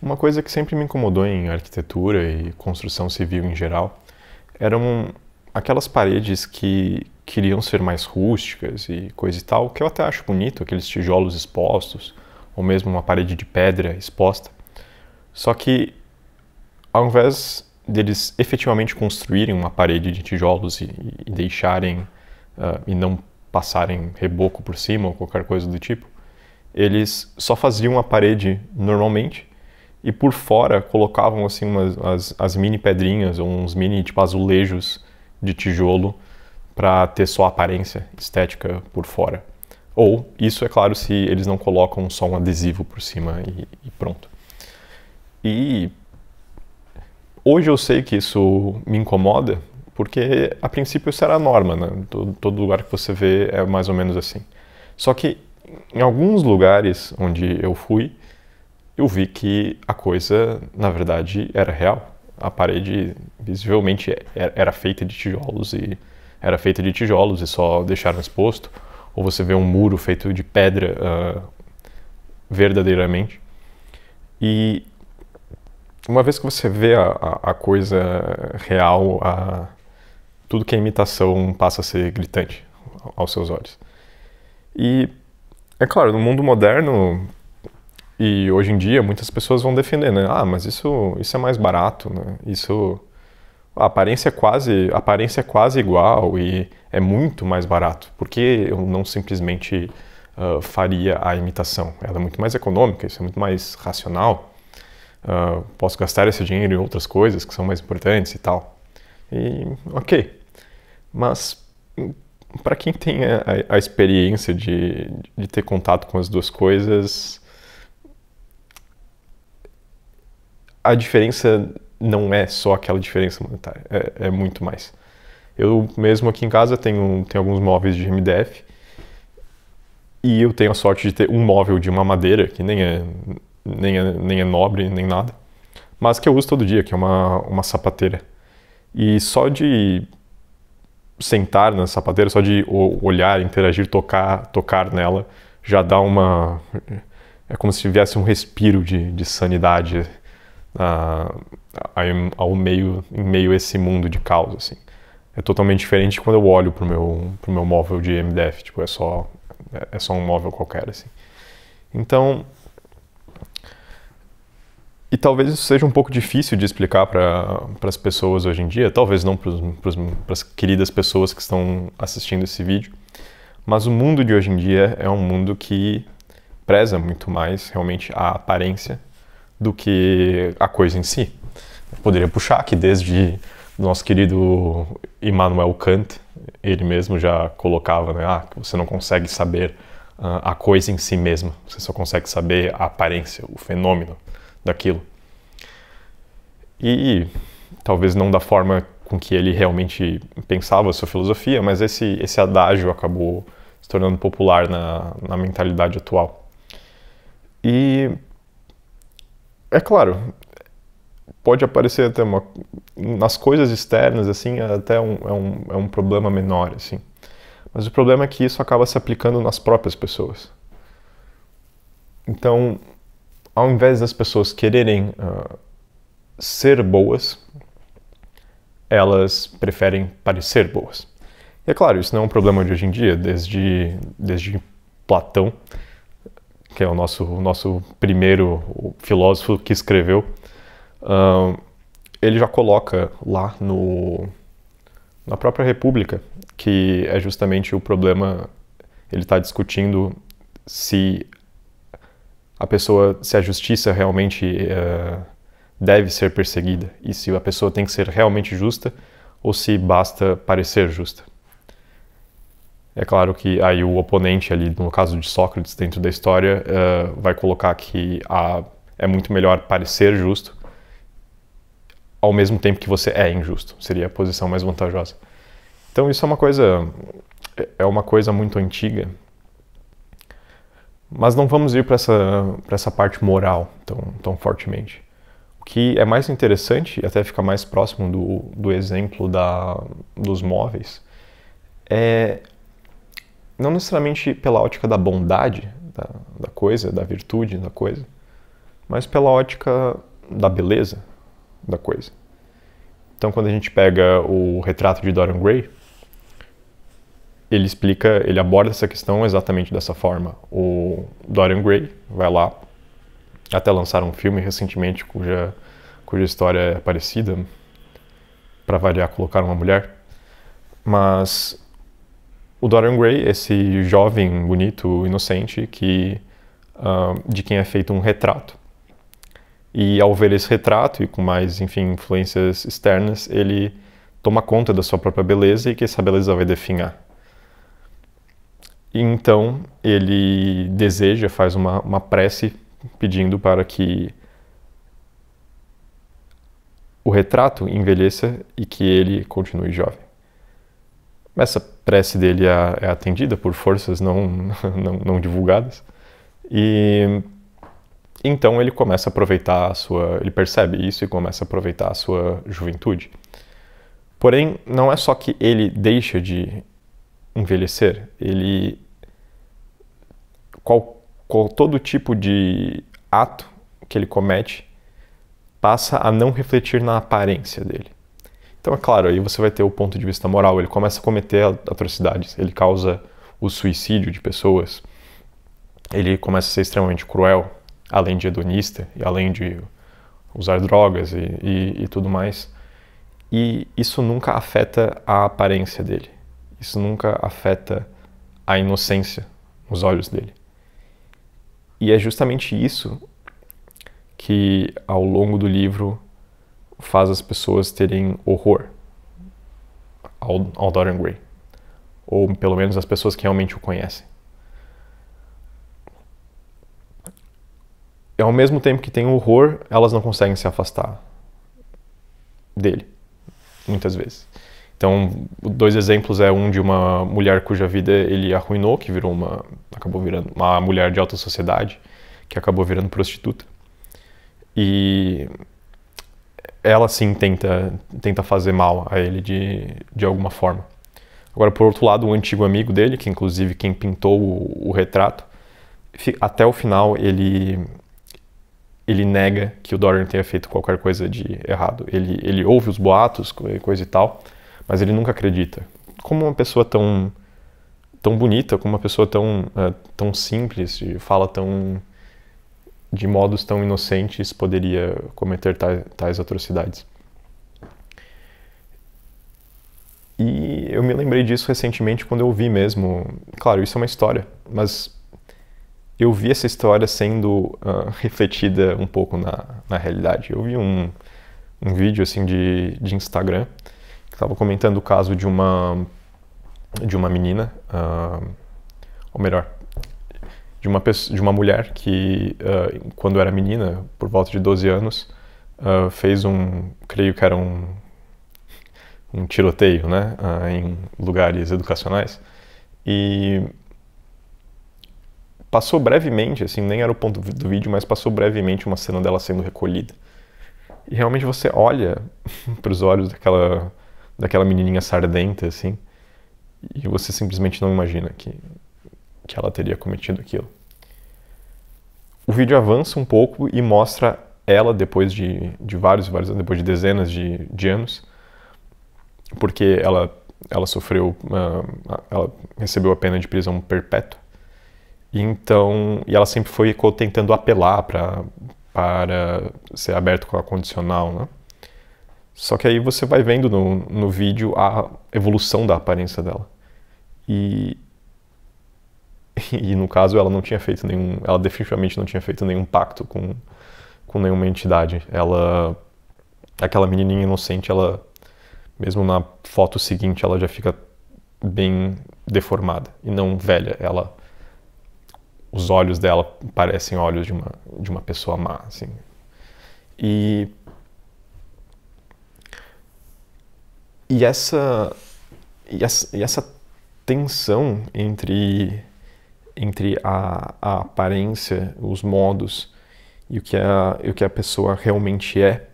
Uma coisa que sempre me incomodou em arquitetura e construção civil em geral eram aquelas paredes que queriam ser mais rústicas e coisa e tal, que eu até acho bonito, aqueles tijolos expostos, ou mesmo uma parede de pedra exposta. Só que, ao invés deles efetivamente construírem uma parede de tijolos e deixarem e não passarem reboco por cima ou qualquer coisa do tipo, eles só faziam a parede normalmente e por fora colocavam assim as mini pedrinhas ou uns mini tipo azulejos de tijolo para ter só a aparência estética por fora. Ou isso é claro se eles não colocam só um adesivo por cima e pronto. E hoje eu sei que isso me incomoda porque a princípio isso era a norma, né? Todo lugar que você vê é mais ou menos assim. Só que em alguns lugares onde eu fui, eu vi que a coisa, na verdade, era real. A parede visivelmente era feita de tijolos e só deixaram exposto. Ou você vê um muro feito de pedra verdadeiramente. E uma vez que você vê a coisa real, tudo que é imitação passa a ser gritante aos seus olhos. E, é claro, no mundo moderno e hoje em dia muitas pessoas vão defender, né? Ah, mas isso é mais barato, né? A aparência é quase igual e é muito mais barato. Por que eu não simplesmente faria a imitação? Ela é muito mais econômica, isso é muito mais racional. Posso gastar esse dinheiro em outras coisas que são mais importantes e tal. E ok, mas para quem tem a experiência de ter contato com as duas coisas, a diferença não é só aquela diferença monetária, é muito mais. Eu mesmo aqui em casa tenho alguns móveis de MDF e eu tenho a sorte de ter um móvel de uma madeira que nem é nobre nem nada, mas que eu uso todo dia, que é uma sapateira. E só de sentar na sapateira, só de olhar, interagir, tocar nela, já dá é como se tivesse um respiro de sanidade em meio a esse mundo de caos, assim. É totalmente diferente quando eu olho pro meu móvel de MDF, tipo, é só um móvel qualquer, assim. Então, e talvez isso seja um pouco difícil de explicar para as pessoas hoje em dia, talvez não para as queridas pessoas que estão assistindo esse vídeo, mas o mundo de hoje em dia é um mundo que preza muito mais realmente a aparência do que a coisa em si. Eu poderia puxar que desde o nosso querido Immanuel Kant, ele mesmo já colocava, né, que você não consegue saber a coisa em si mesma, você só consegue saber a aparência, o fenômeno daquilo. E talvez não da forma com que ele realmente pensava a sua filosofia, mas esse adágio acabou se tornando popular na mentalidade atual. E é claro, pode aparecer até nas coisas externas, assim, até é um problema menor, assim. Mas o problema é que isso acaba se aplicando nas próprias pessoas. Então, ao invés das pessoas quererem ser boas, elas preferem parecer boas. E é claro, isso não é um problema de hoje em dia, desde Platão, que é o nosso primeiro filósofo que escreveu, ele já coloca lá na própria República que é justamente o problema, ele está discutindo se a justiça realmente deve ser perseguida e se a pessoa tem que ser realmente justa ou se basta parecer justa. É claro que aí o oponente ali, no caso de Sócrates dentro da história, vai colocar que é muito melhor parecer justo ao mesmo tempo que você é injusto. Seria a posição mais vantajosa. Então isso é uma coisa muito antiga. Mas não vamos ir para essa parte moral tão fortemente. O que é mais interessante, e até fica mais próximo do exemplo dos móveis, é não necessariamente pela ótica da bondade da coisa, da virtude da coisa, mas pela ótica da beleza da coisa. Então, quando a gente pega o retrato de Dorian Gray, ele aborda essa questão exatamente dessa forma. O Dorian Gray vai lá, até lançaram um filme recentemente cuja história é parecida, para variar, colocar uma mulher. Mas o Dorian Gray, esse jovem, bonito, inocente, de quem é feito um retrato. E ao ver esse retrato, e com mais, enfim, influências externas, ele toma conta da sua própria beleza e que essa beleza vai definhar. E então ele faz uma prece pedindo para que o retrato envelheça e que ele continue jovem. Essa prece dele é atendida por forças não divulgadas. E então ele começa a aproveitar ele percebe isso e começa a aproveitar a sua juventude. Porém, não é só que ele deixa de envelhecer, todo tipo de ato que ele comete passa a não refletir na aparência dele. Então, é claro, aí você vai ter o ponto de vista moral. Ele começa a cometer atrocidades, ele causa o suicídio de pessoas, ele começa a ser extremamente cruel, além de hedonista, e além de usar drogas e tudo mais. E isso nunca afeta a aparência dele. Isso nunca afeta a inocência nos olhos dele. E é justamente isso que, ao longo do livro, faz as pessoas terem horror ao Dorian Gray. Ou, pelo menos, as pessoas que realmente o conhecem. E, ao mesmo tempo que tem horror, elas não conseguem se afastar dele, muitas vezes. Então, 2 exemplos é um de uma mulher cuja vida ele arruinou, que acabou virando uma mulher de alta sociedade, que acabou virando prostituta. E ela, sim, tenta fazer mal a ele de alguma forma. Agora, por outro lado, um antigo amigo dele, que inclusive quem pintou o retrato, até o final ele nega que o Dorian tenha feito qualquer coisa de errado. Ele ouve os boatos, coisa e tal, mas ele nunca acredita. Como uma pessoa tão bonita, como uma pessoa tão simples, fala de modos tão inocentes, poderia cometer tais atrocidades. E eu me lembrei disso recentemente quando eu vi mesmo. Claro, isso é uma história, mas eu vi essa história sendo refletida um pouco na realidade. Eu vi um vídeo assim de Instagram que estava comentando o caso de uma menina, ou melhor, de uma mulher que, quando era menina, por volta de 12 anos, fez creio que era um tiroteio, né, em lugares educacionais, e passou brevemente, assim, nem era o ponto do vídeo, mas passou brevemente uma cena dela sendo recolhida. E realmente você olha para os olhos daquela menininha sardenta, assim, e você simplesmente não imagina que ela teria cometido aquilo. O vídeo avança um pouco e mostra ela depois de vários anos, depois de dezenas de anos, porque ela sofreu, ela recebeu a pena de prisão perpétua. E ela sempre foi tentando apelar para ser aberto com a condicional, né? Só que aí você vai vendo no vídeo a evolução da aparência dela. E no caso ela definitivamente não tinha feito nenhum pacto com nenhuma entidade. Aquela menininha inocente, mesmo na foto seguinte, ela já fica bem deformada e não velha. Os olhos dela parecem olhos de uma pessoa má, assim. E essa tensão entre a aparência, os modos e o que a pessoa realmente é,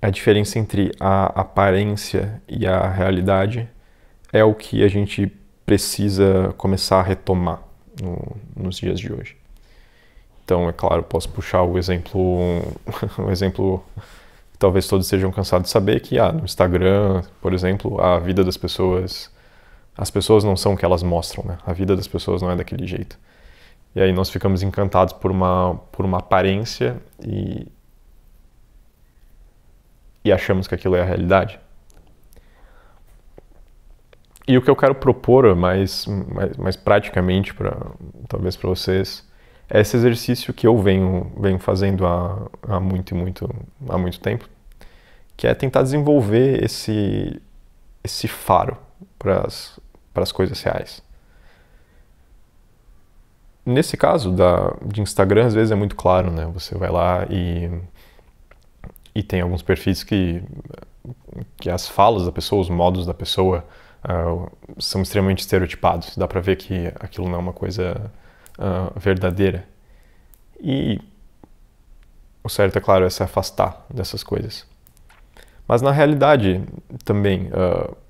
a diferença entre a aparência e a realidade é o que a gente precisa começar a retomar nos dias de hoje. Então, é claro, posso puxar o exemplo, o exemplo que talvez todos estejam cansados de saber, que no Instagram, por exemplo, a vida das pessoas, as pessoas não são o que elas mostram, né? A vida das pessoas não é daquele jeito. E aí nós ficamos encantados por uma aparência e achamos que aquilo é a realidade. E o que eu quero propor mais praticamente, talvez para vocês, é esse exercício que eu venho fazendo há muito tempo, que é tentar desenvolver esse faro para as coisas reais. Nesse caso de Instagram, às vezes é muito claro, né? Você vai lá e tem alguns perfis que as falas da pessoa, os modos da pessoa são extremamente estereotipados. Dá pra ver que aquilo não é uma coisa verdadeira. E o certo, é claro, é se afastar dessas coisas. Mas na realidade, também,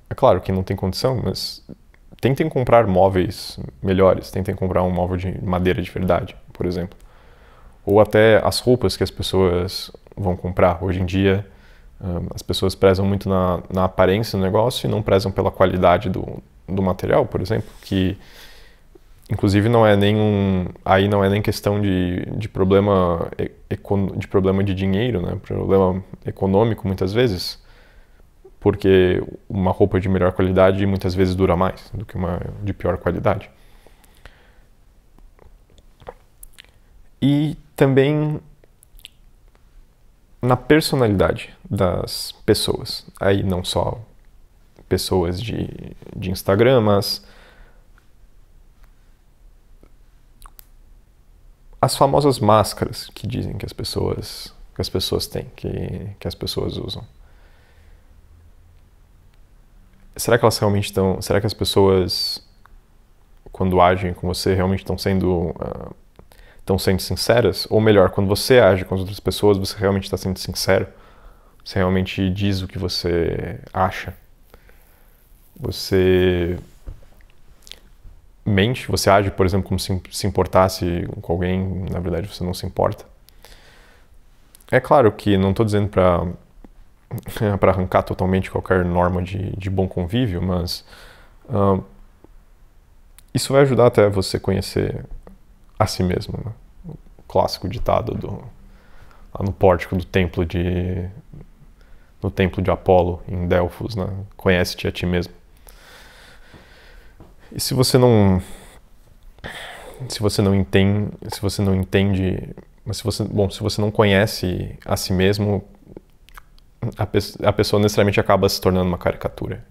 é claro que não tem condição, mas tentem comprar móveis melhores, tentem comprar um móvel de madeira de verdade, por exemplo. Ou até as roupas que as pessoas vão comprar. Hoje em dia, as pessoas prezam muito na aparência do negócio e não prezam pela qualidade do material, por exemplo, que inclusive aí não é nem questão de problema de dinheiro, né? Problema econômico muitas vezes, porque uma roupa de melhor qualidade muitas vezes dura mais do que uma de pior qualidade. E também na personalidade das pessoas. Aí não só pessoas de Instagram, mas as famosas máscaras que dizem que as pessoas têm, que as pessoas usam. Será que as pessoas, quando agem com você, realmente estão sendo sinceras? Ou melhor, quando você age com as outras pessoas, você realmente está sendo sincero? Você realmente diz o que você acha? Você mente? Você age, por exemplo, como se importasse com alguém, na verdade você não se importa? É claro que não estou dizendo para arrancar totalmente qualquer norma de bom convívio, mas isso vai ajudar até você conhecer a si mesmo, né? O clássico ditado lá no pórtico do templo no templo de Apolo, em Delfos, né? Conhece-te a ti mesmo. E se você não entende, mas se você não conhece a si mesmo, a pessoa necessariamente acaba se tornando uma caricatura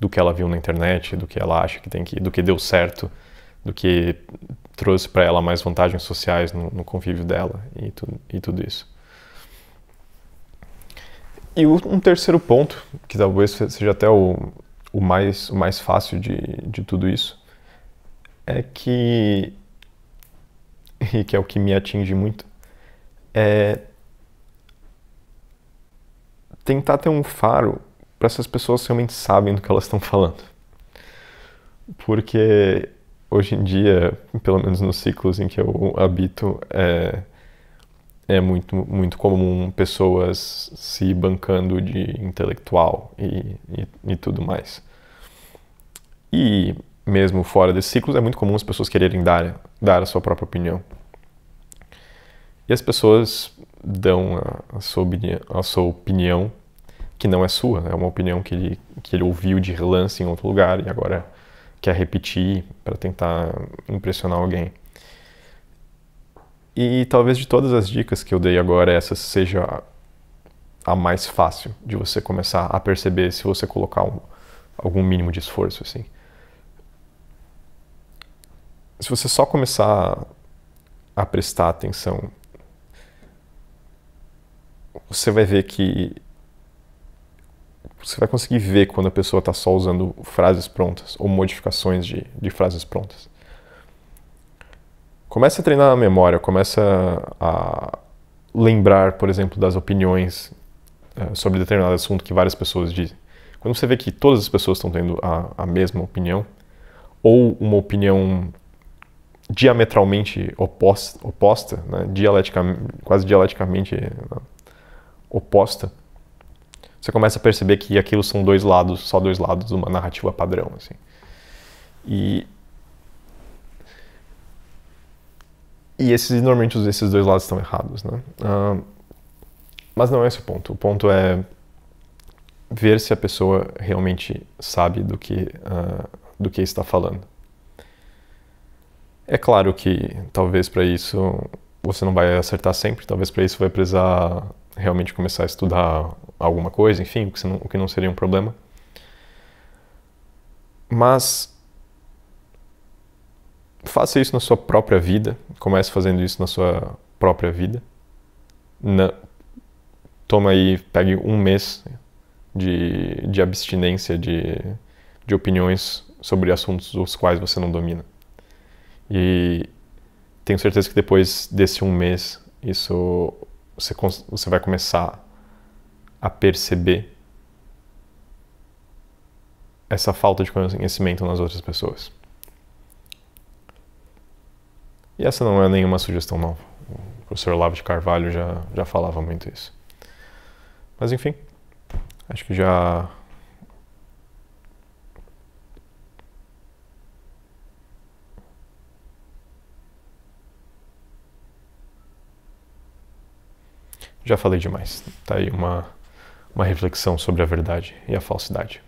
do que ela viu na internet, do que ela acha que do que deu certo, do que trouxe para ela mais vantagens sociais no convívio dela e tudo isso. E um terceiro ponto, que talvez seja até o mais fácil de tudo isso, é que é o que me atinge muito, é tentar ter um faro para essas pessoas realmente sabem do que elas estão falando. Porque hoje em dia, pelo menos nos ciclos em que eu habito, é muito comum pessoas se bancando de intelectual e tudo mais. E mesmo fora desses ciclos, é muito comum as pessoas quererem dar a sua própria opinião. E as pessoas dão a sua opinião, que não é sua, é uma opinião que ele ouviu de relance em outro lugar e agora quer repetir para tentar impressionar alguém. E talvez de todas as dicas que eu dei agora, essa seja a mais fácil de você começar a perceber se você colocar algum mínimo de esforço, assim. Se você só começar a prestar atenção, você vai ver que você vai conseguir ver quando a pessoa está só usando frases prontas ou modificações de frases prontas. Comece a treinar a memória, comece a lembrar, por exemplo, das opiniões sobre determinado assunto que várias pessoas dizem. Quando você vê que todas as pessoas estão tendo a mesma opinião, ou uma opinião diametralmente oposta, né? Quase dialeticamente oposta, você começa a perceber que aquilo são só dois lados de uma narrativa padrão, assim. E normalmente esses dois lados estão errados, né? Mas não é esse o ponto. O ponto é ver se a pessoa realmente sabe do que está falando. É claro que talvez para isso você não vai acertar sempre, talvez para isso vai precisar realmente começar a estudar alguma coisa, enfim, o que não seria um problema. Mas faça isso na sua própria vida, comece fazendo isso na sua própria vida. Toma aí, pegue um mês de abstinência de opiniões sobre assuntos os quais você não domina. E tenho certeza que depois desse um mês, você vai começar a perceber essa falta de conhecimento nas outras pessoas. E essa não é nenhuma sugestão nova. O professor Olavo de Carvalho já falava muito isso. Mas enfim, acho que já falei demais. Tá aí uma reflexão sobre a verdade e a falsidade.